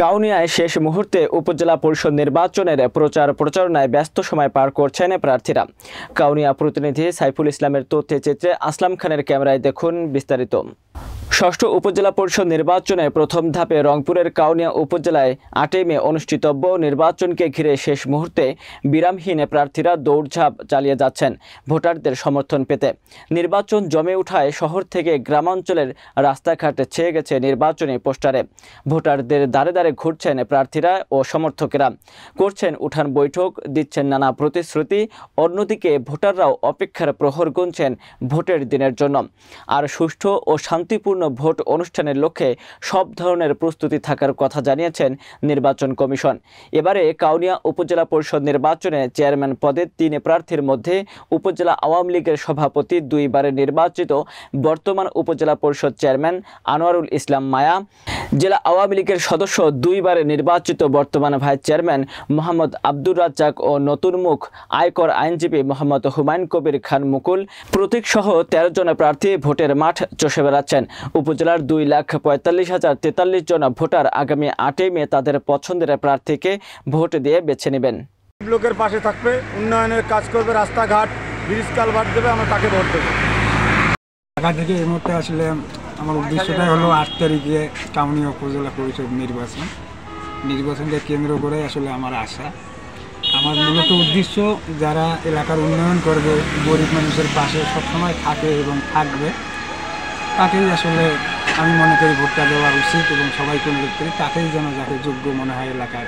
কাউনিয়ায় শেষ মুহূর্তে উপজেলা পরিষদ নির্বাচনের প্রচার প্রচারণায় ব্যস্ত সময় পার করছেন প্রার্থীরা। কাউনিয়া প্রতিনিধি সাইফুল ইসলামের তথ্যচিত্রে আসলাম খানের ক্যামেরায় দেখুন বিস্তারিত। ষষ্ঠ উপজেলা পরিষদ নির্বাচনে প্রথম ধাপে রংপুরের কাউনিয়া উপজেলায় ৮ মে অনুষ্ঠিতব্য নির্বাচনকে ঘিরে শেষ মুহূর্তে বিরামহীন প্রার্থীরা দৌড়ঝাঁপ চালিয়ে যাচ্ছেন ভোটারদের সমর্থন পেতে। নির্বাচন জমে ওঠায় শহর থেকে গ্রামাঞ্চলের রাস্তাঘাট ছেয়ে গেছে নির্বাচনী পোস্টারে। ভোটারদের দ্বারে দ্বারে ঘুরছেন প্রার্থীরা ও সমর্থকেরা, করছেন উঠান বৈঠক, দিচ্ছেন নানা প্রতিশ্রুতি। অন্যদিকে ভোটাররাও অপেক্ষার প্রহর গুনছেন ভোটের দিনের জন্য। আর সুষ্ঠু ও শান্তিপূর্ণ ভোট অনুষ্ঠানের লক্ষ্যে সব ধরনের প্রস্তুতি থাকার কথা জানিয়েছেন নির্বাচন কমিশন। এবারে কাউনিয়া উপজেলা পরিষদ নির্বাচনে চেয়ারম্যান পদে ৩ প্রার্থীর মধ্যে উপজেলা আওয়ামী লীগের সভাপতি, 2 বারে নির্বাচিত বর্তমান উপজেলা পরিষদ চেয়ারম্যান আনোয়ারুল ইসলাম মায়া, জেলা আওয়ামী লীগের সদস্য 2 বারে নির্বাচিত বর্তমান ভাইস চেয়ারম্যান মোহাম্মদ আব্দুর রাজ্জাক ও নতুন মুখ আয়কর আইনজীবী মোহাম্মদ হুমায়ুন কবির খান মুকুল প্রতীক সহ 13 জন প্রার্থী ভোটের মাঠ চষে বেড়াচ্ছেন। উপজেলার 2,45,043 জন ভোটার আগামী 8 মে তাদের পছন্দের প্রার্থীকে ভোট দিয়ে বেছে নেবেন। লোকের পাশে থাকবে, উন্নয়নের কাজ করবে, রাস্তাঘাট ব্রিজ কালভার্ট দেবে, আমরা তাকে ভোট দেবো। ঢাকা থেকে এই মুহূর্তে আসলে আমার উদ্দেশ্যটাই হলো 8 তারিখে কাউনিয়া উপজেলা পরিষদ নির্বাচনকে কেন্দ্র করে আসলে আমার আশা। আমার মূলত উদ্দেশ্য যারা এলাকার উন্নয়ন করবে, গরিব মানুষের পাশে সবসময় থাকে এবং থাকবে, তাকেই আসলে আমি মনে করি ভোটটা দেওয়া উচিত এবং সবাইকে অনুরোধ করি তাকেই যেন যাকে যোগ্য মনে হয় এলাকার